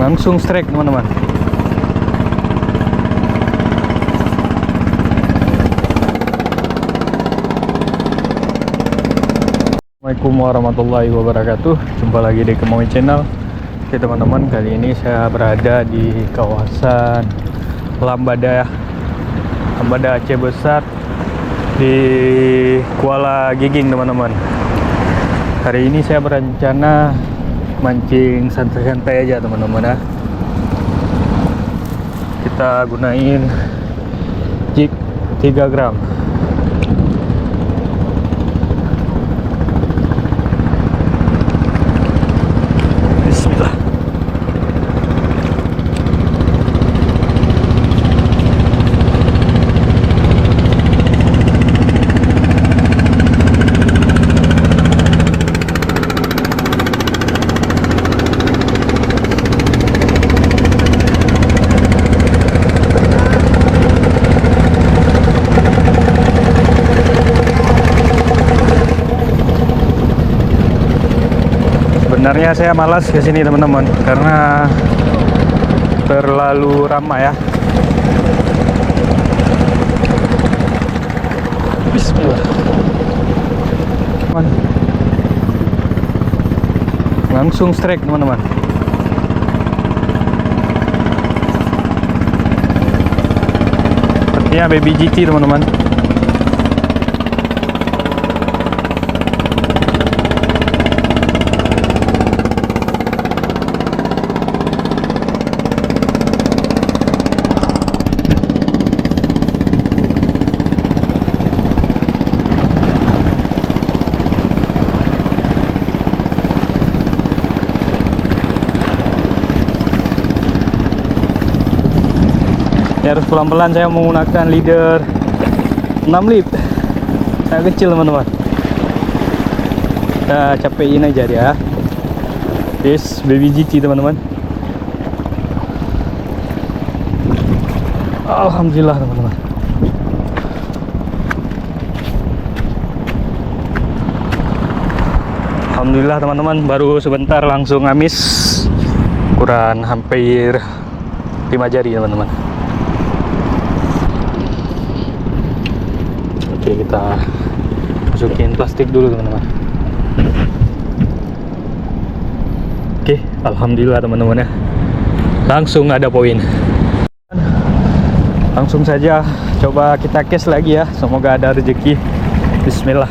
Langsung strike teman-teman. Assalamualaikum warahmatullahi wabarakatuh. Jumpa lagi di Kemauin Channel. Oke teman-teman, kali ini saya berada di kawasan Lambada Aceh Besar di Kuala Giging teman-teman. Hari ini saya berencana mancing santai-santai aja teman-teman ya. Kita gunain jig 3 gram. Bismillah. Sebenarnya saya malas ke sini teman-teman karena terlalu ramai ya. Bismillah. Langsung strike teman-teman. Sepertinya baby GT teman-teman. Harus pelan-pelan, saya menggunakan leader 6 lip sangat kecil teman-teman. Kita capein aja dia. Yes, baby GT teman-teman. Alhamdulillah teman-teman. Alhamdulillah teman-teman, baru sebentar langsung amis. Ukuran hampir 5 jari teman-teman. Oke, kita masukin plastik dulu teman-teman. Oke, alhamdulillah teman-teman ya, langsung ada poin. Langsung saja coba kita case lagi ya, semoga ada rezeki. Bismillah.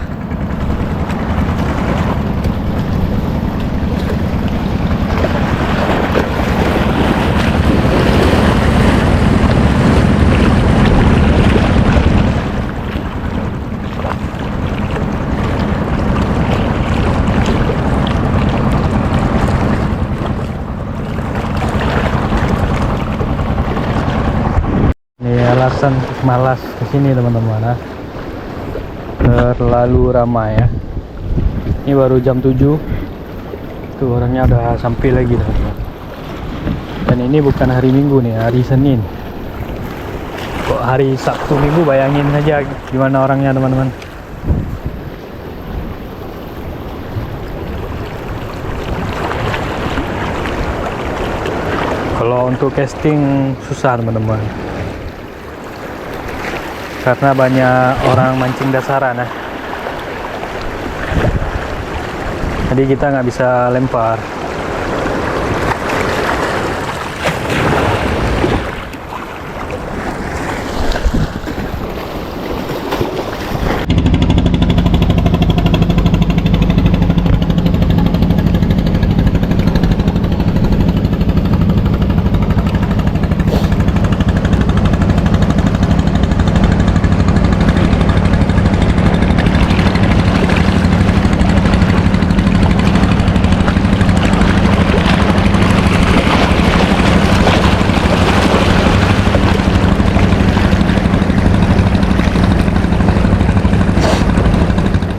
Alasan malas kesini teman-teman ya, terlalu ramai ya. Ini baru jam 7 tuh, orangnya udah sampai lagi teman-teman. Dan ini bukan hari Minggu nih, hari Senin. Kok hari Sabtu Minggu, bayangin aja gimana orangnya teman-teman. Kalau untuk casting susah teman-teman, karena banyak orang mancing dasaran ya. Jadi kita nggak bisa lempar.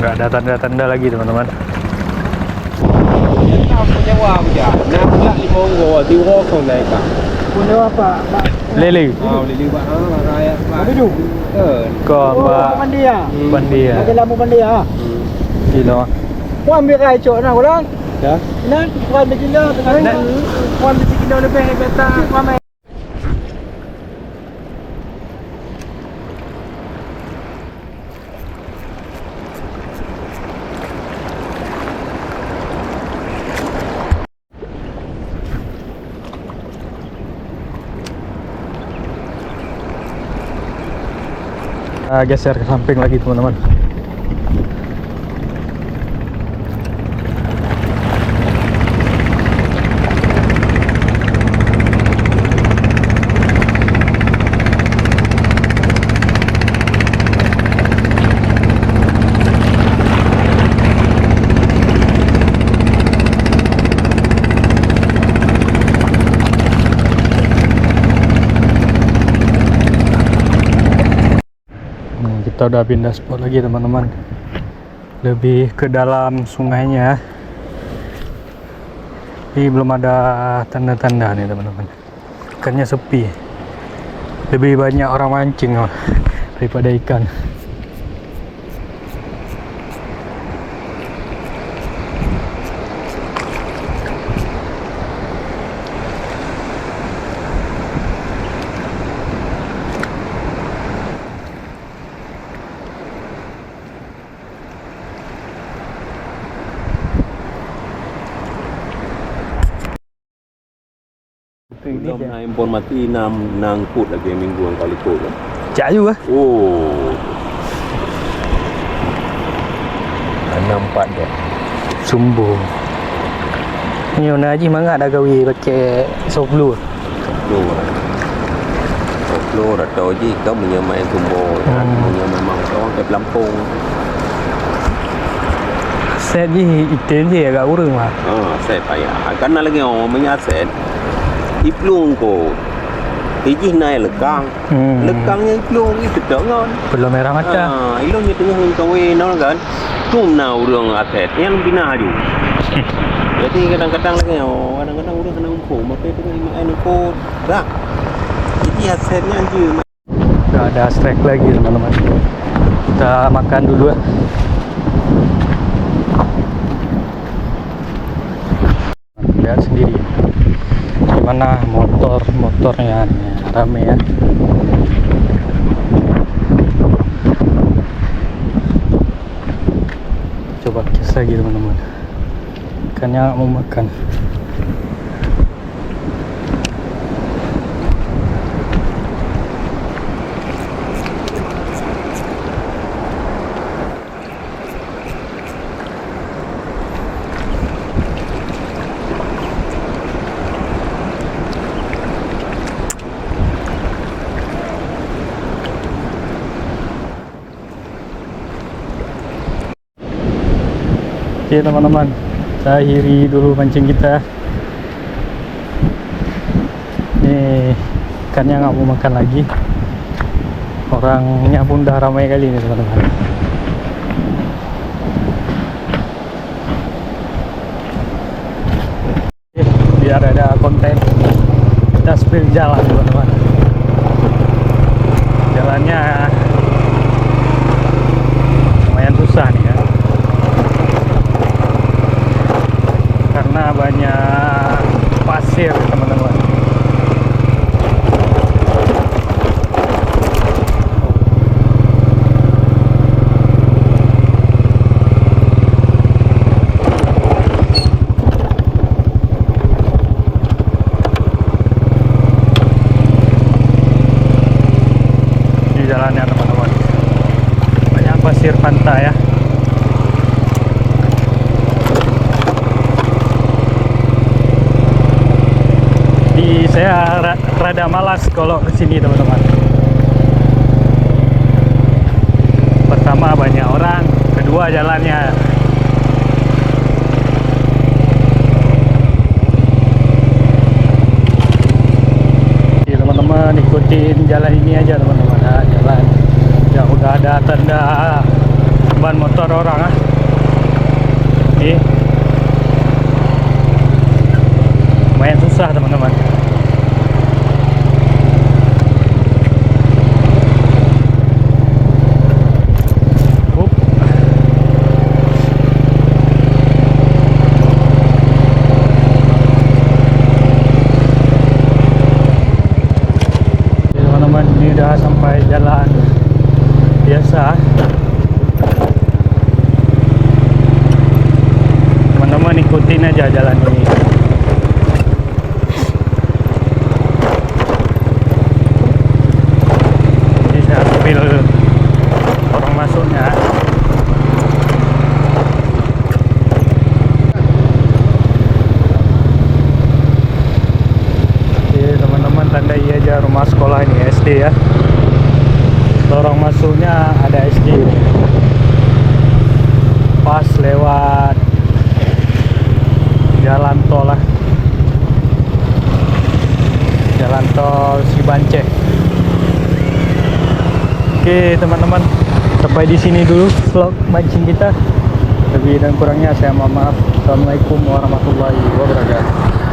Nggak ada tanda-tanda lagi teman-teman. Punya wang aja. Nah, pula 5 orang, 3 orang naik kan. Punya apa? Lele. Oh, lili buat rakyat. Apa tu? Kau mbak mandi ya? mandi ya. Ada lampu mandi ya? Gila. Kau ambil rai cok nak orang. Dah. Nak, kau ambil gila. Kau ambil Indo lebih beta mama. Geser ke samping lagi teman-teman. Kita udah pindah spot lagi teman-teman, lebih ke dalam sungainya. Ini belum ada tanda-tanda nih teman-teman, ikannya sepi, lebih banyak orang mancing daripada ikan. Belum na informasi nangkut lagi minggu yang kali tu lah. Jauh Oh. 64 dia. sumbu. Ni Ona Haji mangak dah gawi pakai soflu. Lo dah tahu je kau punya main tumbol kan. Punya memang kau ke Lampung. Set je item je agak urang lah. Saya payah. Karena lagi orang menyaset. Iplung ko. Iji naik lekang. Lekangnya iplung itu dengan. Belum merah mata. Ilungnya tengah kawe nol kan. Tum na urang aset yang bina ju. Jadi kadang-kadang lagi kadang-kadang urang kena umpuk maka itu main ko dah. Jadi asetnya je. Udah ada strike lagi teman-teman. Kita makan dulu ya. Lihat sendiri gimana motornya rame ya. Coba kes lagi teman-teman, ikannya nggak mau makan. Oke teman-teman, kita akhiri dulu mancing kita. Nih ikannya nggak mau makan lagi, orangnya pun udah ramai kali ini teman-teman. Biar ada konten, kita spill jalan teman-teman. Jalannya lumayan susah nih ya, karena banyak pasir teman-teman. Di jalannya teman-teman banyak pasir pantai ya. Saya rada malas kalau kesini teman-teman. Pertama banyak orang, kedua jalannya jadi teman-teman ikutin jalan ini aja teman-teman. Nah, jalan yang udah ada tanda ban motor orang Nih lumayan susah teman-teman. udah sampai jalan biasa. Teman-teman ikutin aja jalan ini. Jadi saya ambil orang masuknya. Oke teman-teman, tandai aja rumah sekolah ini SD ya. Lorong masuknya ada SD. Pas lewat jalan tol lah, jalan tol Cibanceh. Oke teman-teman, sampai di sini dulu vlog mancing kita. Lebih dan kurangnya saya mohon maaf. Assalamualaikum warahmatullahi wabarakatuh.